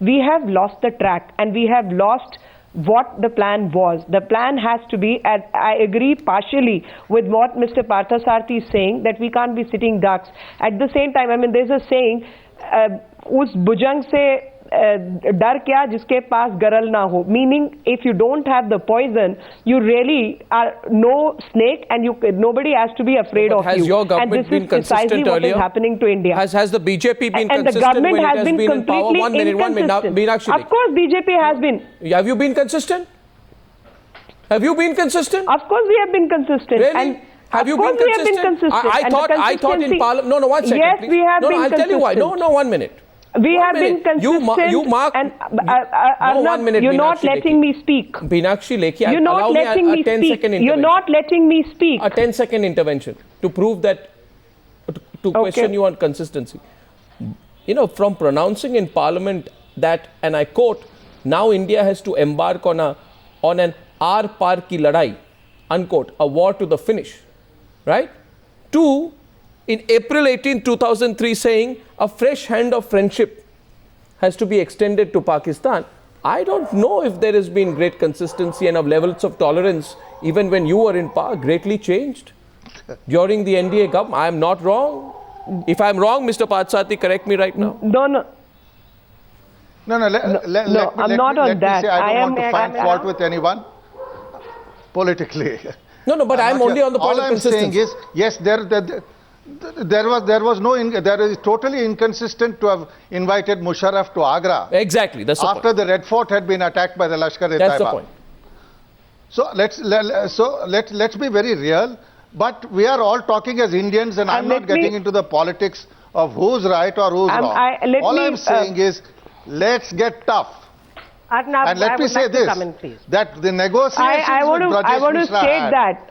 we have lost the track and we have lost what the plan was. The plan has to be, and I agree partially with what Mr. Parthasarathi is saying, that we can't be sitting ducks. At the same time, I mean, there's a saying, us bujang se dar kya jiske paas garal na ho, meaning if you don't have the poison, you really are no snake, and nobody has to be afraid of you. Has your government been consistent earlier? What is happening to India. Has the BJP been and consistent the government when has it has been been in power? completely 1 minute, 1 minute. Now, inconsistent. Of course BJP has been. Have you been consistent? Have you been consistent? Of course we have been consistent. Really? And have you been consistent? I thought in Parliament. No, 1 second. Yes, please. we have been I'll consistent. tell you why. No, 1 minute. We One have minute. been consistent. You mark. And No, 1 minute. You're not letting me speak. Beenakshi Lekhi, you're not letting me speak. You're not letting me speak. A 10-second intervention to prove that, to question you on consistency. You know, from pronouncing in Parliament that, and I quote, now India has to embark on an aar par ki ladai, unquote, a war to the finish, right? To, in April 18, 2003, saying a fresh hand of friendship has to be extended to Pakistan. I don't know if there has been great consistency and of levels of tolerance, even when you were in power, greatly changed during the NDA government. I am not wrong. If I am wrong, Mr. Parthasarathi, correct me right now. No. I'm not on that. I don't want to find fault with anyone politically. No, but I'm only on the point of consistency. All I'm saying is, yes, there is totally inconsistent to have invited Musharraf to Agra. Exactly, that's the point. After the Red Fort had been attacked by the Lashkar-e-Taiba. That's the point. So let's be very real. But we are all talking as Indians, and I'm not getting into the politics of who's right or who's wrong. All I'm saying is, let's get tough. And let me say this, that the negotiations I want to state that.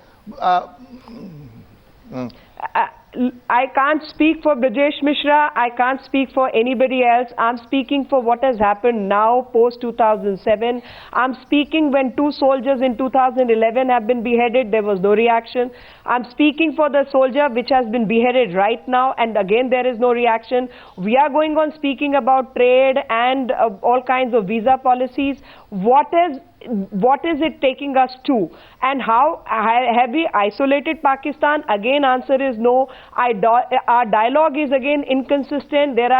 I can't speak for Brajesh Mishra, I can't speak for anybody else. I'm speaking for what has happened now post 2007. I'm speaking when 2 soldiers in 2011 have been beheaded, there was no reaction. I'm speaking for the soldier which has been beheaded right now, and again there is no reaction. We are going on speaking about trade and all kinds of visa policies. What is it taking us to? And how have we isolated Pakistan? Again, answer is no. Our dialogue is again inconsistent. There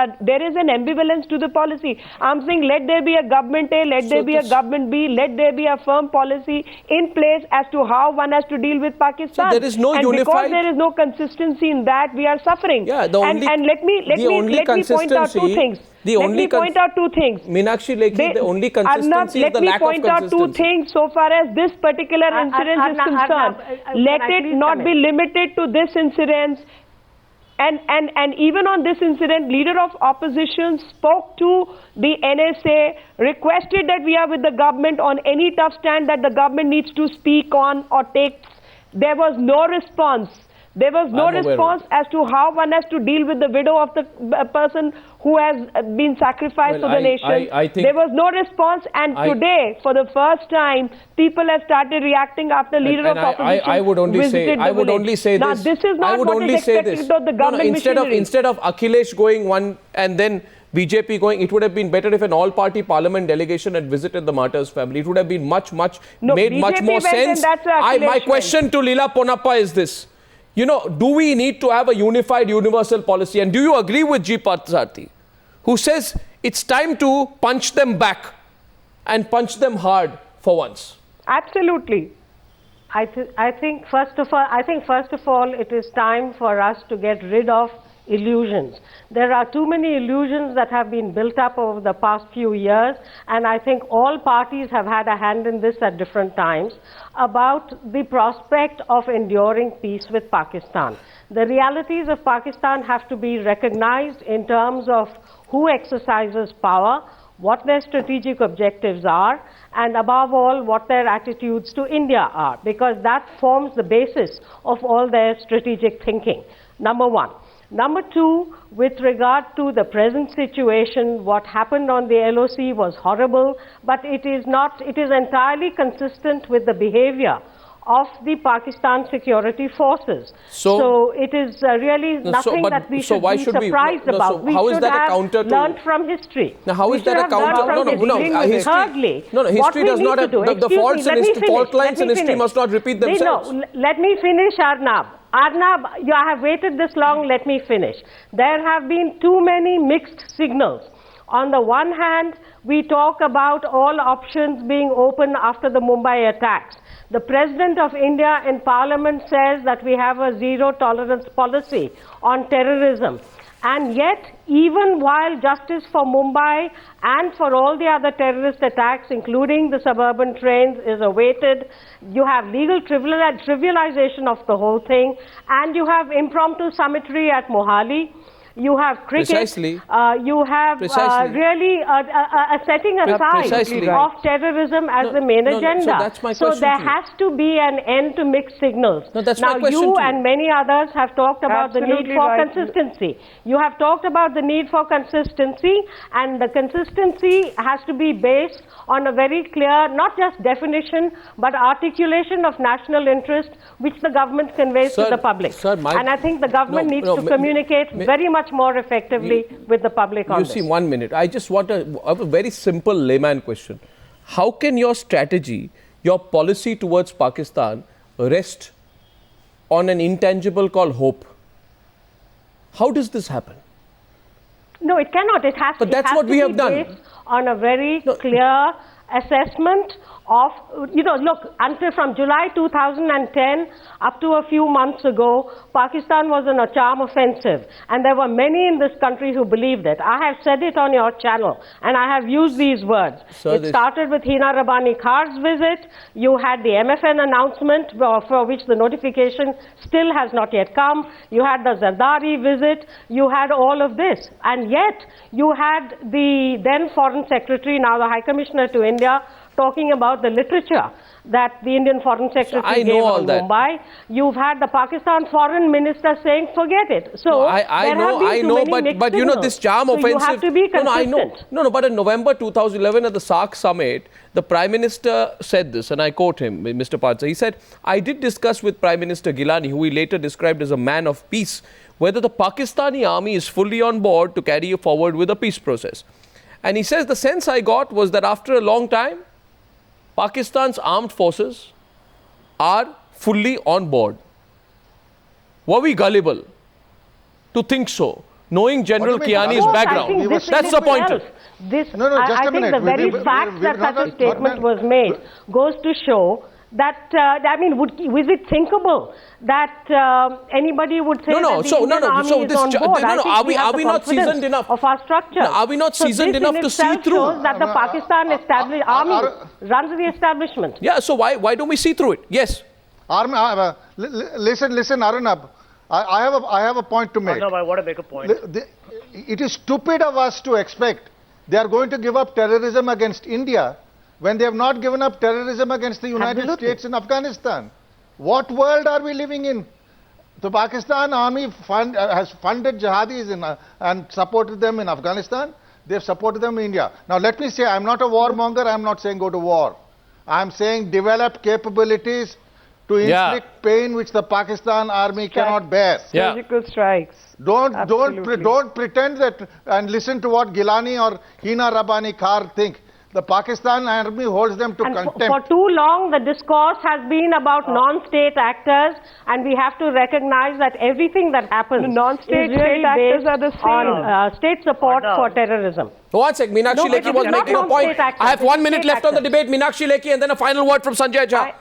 is an ambivalence to the policy. I'm saying let there be a government A, let there be a government B, let there be a firm policy in place as to how one has to deal with Pakistan. So there is no and unified... because there is no consistency in that, we are suffering. Yeah, and let me point out 2 things. Let me point out 2 things. Meenakshi Lekhi, the only consistency is the lack of consistency. Let me point out 2 things so far as this particular incident is concerned. Let it not be limited to this incident. And even on this incident, leader of opposition spoke to the NSA, requested that we are with the government on any tough stand that the government needs to speak on or take. There was no response. There was no response as to how one has to deal with the widow of the person who has been sacrificed for the nation. There was no response, and today, for the first time, people have started reacting after leader of opposition I would only say this. Now, this is not what is expected of the government machinery. Instead of Akhilesh going one and then BJP going, it would have been better if an all-party parliament delegation had visited the martyrs' family. It would have been much more sense. My question to Leela Ponnappa is this. You know, do we need to have a unified universal policy? And do you agree with G. Parthasarathi, who says it's time to punch them back and punch them hard for once? Absolutely. I think first of all, it is time for us to get rid of illusions. There are too many illusions that have been built up over the past few years, and I think all parties have had a hand in this at different times, about the prospect of enduring peace with Pakistan. The realities of Pakistan have to be recognized in terms of who exercises power, what their strategic objectives are, and above all, what their attitudes to India are, because that forms the basis of all their strategic thinking, number 1. Number 2, with regard to the present situation, what happened on the LOC was horrible, but it is entirely consistent with the behavior of the Pakistan security forces. So it is really nothing that we should be surprised about. We should have learned from history. Now, how is that a counter? Thirdly, history does not have the faults in fault lines in history must not repeat themselves. No, let me finish, Arnab. Arnab, I have waited this long, let me finish. There have been too many mixed signals. On the one hand, we talk about all options being open after the Mumbai attacks. The President of India in Parliament says that we have a zero tolerance policy on terrorism. And yet, even while justice for Mumbai and for all the other terrorist attacks, including the suburban trains, is awaited, you have legal trivialization of the whole thing, and you have impromptu summitry at Mohali. You have cricket, you have really a setting aside of terrorism as the main agenda. So there has to be an end to mixed signals. Now you and many others have talked about the need for consistency. You have talked about the need for consistency, and the consistency has to be based on a very clear, not just definition, but articulation of national interest, which the government conveys to the public. And I think the government needs to communicate very much more effectively with the public on this. You see, 1 minute. I just want a very simple layman question. How can your strategy, your policy towards Pakistan rest on an intangible called hope? How does this happen? No, it cannot. It has but that's what we have done. Based on a very clear assessment of, look, until from July 2010 up to a few months ago, Pakistan was in a charm offensive. And there were many in this country who believed it. I have said it on your channel, and I have used these words. It started with Hina Rabbani Khan's visit. You had the MFN announcement, for which the notification still has not yet come. You had the Zardari visit. You had all of this. And yet, you had the then Foreign Secretary, now the High Commissioner to India, talking about the literature that the Indian Foreign Secretary gave on Mumbai. You've had the Pakistan Foreign Minister saying, forget it. So, I know, but you know, this charm offensive. You have to be consistent. No, but in November 2011 at the SAARC summit, the Prime Minister said this, and I quote him, Mr. Partha. He said, I did discuss with Prime Minister Gilani, who he later described as a man of peace, whether the Pakistani army is fully on board to carry forward with the peace process. And he says, the sense I got was that after a long time, Pakistan's armed forces are fully on board. Were we gullible to think so, knowing General Kiani's background? That's the point. I think the very fact that such a statement was made goes to show that, was it thinkable that anybody would say that the Indian army is on board? Are we not seasoned enough of our structure? Are we not seasoned enough to see through? Shows that the Pakistan army runs the establishment. Yeah, so why don't we see through it? Yes. Listen, Arunab. I have a point to make. Arunab, I want to make a point. It is stupid of us to expect they are going to give up terrorism against India when they have not given up terrorism against the United States in Afghanistan. What world are we living in? The Pakistan army has funded jihadis and supported them in Afghanistan. They have supported them in India. Now let me say, I'm not a warmonger. I'm not saying go to war. I'm saying develop capabilities to inflict pain which the Pakistan army cannot bear. Surgical strikes. Don't pretend that and listen to what Gilani or Hina Rabbani Khan think. The Pakistan army holds them to contempt. For too long, the discourse has been about non-state actors, and we have to recognize that everything that happens non-state really actors are the same. On state support for terrorism. One sec, Meenakshi Lekhi was making a point. I have 1 minute left on the debate. Meenakshi Lekhi, and then a final word from Sanjay Jha.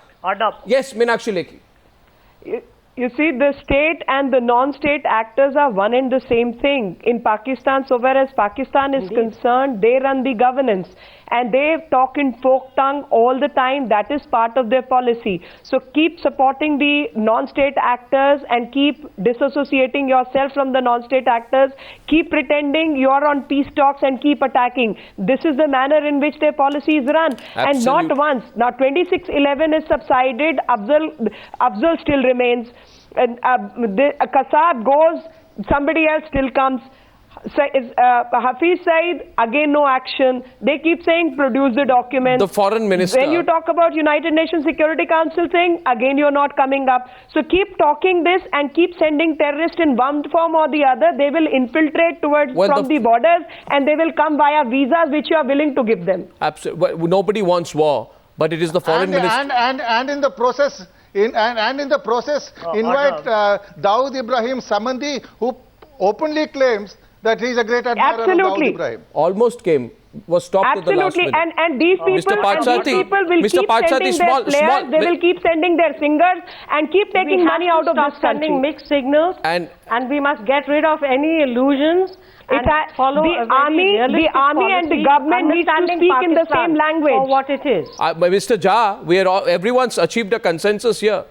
Yes, Meenakshi Lekhi. You see, the state and the non-state actors are one and the same thing. In Pakistan, so whereas Pakistan is concerned, they run the governance. And they talk in folk tongue all the time. That is part of their policy. So keep supporting the non-state actors and keep disassociating yourself from the non-state actors. Keep pretending you're on peace talks and keep attacking. This is the manner in which their policy is run. Absolutely. And not once. Now 2611 is subsided. Afzal still remains. Kasab goes, somebody else still comes. Hafiz Saeed, again no action. They keep saying produce the documents. The foreign minister. When you talk about United Nations Security Council thing, again you're not coming up. So keep talking this and keep sending terrorists in one form or the other. They will infiltrate from the borders and they will come via visas which you are willing to give them. Absolutely. Nobody wants war, but it is the foreign minister. And in the process, invite Dawood Ibrahim Samandi, who openly claims that he is a great admirer of Dawood Ibrahim. Almost came, was stopped at the last minute. And these people, will keep sending their players, they will keep sending their singers and keep taking money out of this country. Sending mixed signals and we must get rid of any illusions. Follow the army and the government need to speak in the same language. For what it is. Mr. Jha, everyone's achieved a consensus here.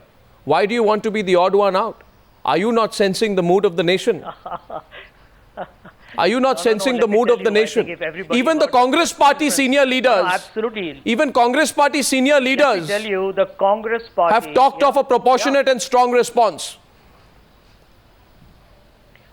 Why do you want to be the odd one out? Are you not sensing the mood of the nation? Are you not sensing the mood of the nation? Even the Congress Party senior leaders, absolutely. Even Congress Party senior leaders Let me tell you, the Congress Party have talked of a proportionate and strong response.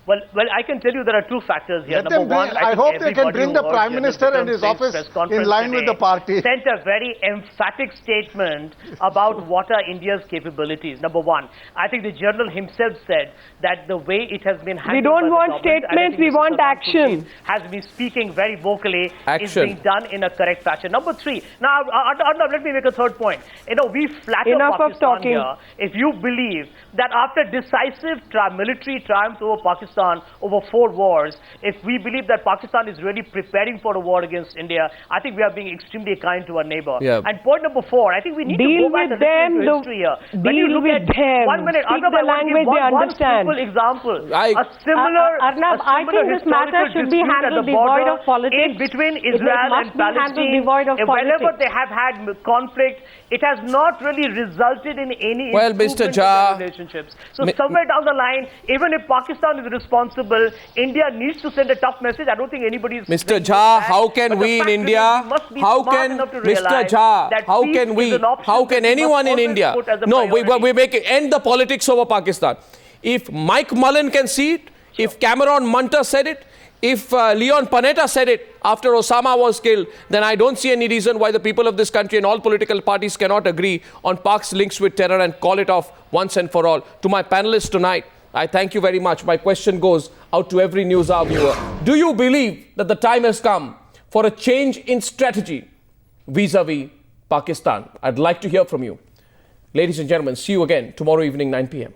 Well, I can tell you there are two factors here. Number one, I hope they can bring the Prime Minister and his office in line with the party. Sent a very emphatic statement about what are India's capabilities. Number one, I think the General himself said that the way it has been handled. We don't want statements, we want action. Has been speaking very vocally. Is being done in a correct fashion. Number three, now Arnab, let me make a third point. You know, we flatter Pakistan here. If you believe that after decisive military triumphs over Pakistan, over 4 wars, if we believe that Pakistan is really preparing for a war against India, I think we are being extremely kind to our neighbor. Yeah. And point number 4, I think we need to go back and listen to history here. When you look at 1 minute, speak the language they understand. One simple example. Arnab, I think this matter should be handled devoid of politics. In between Israel and Palestine, whenever they have had conflict, it has not really resulted in any Mr. Jha, relationships. So somewhere down the line, even if Pakistan is responsible, India needs to send a tough message. I don't think anybody is... Mr. Jha, how can we in India, how can anyone in India, end the politics over Pakistan. If Mike Mullen can see it, if Cameron Munter said it, if Leon Panetta said it after Osama was killed, then I don't see any reason why the people of this country and all political parties cannot agree on Pak's links with terror and call it off once and for all. To my panelists tonight, I thank you very much. My question goes out to every Newshour viewer. Do you believe that the time has come for a change in strategy vis-a-vis Pakistan? I'd like to hear from you. Ladies and gentlemen, see you again tomorrow evening, 9 p.m.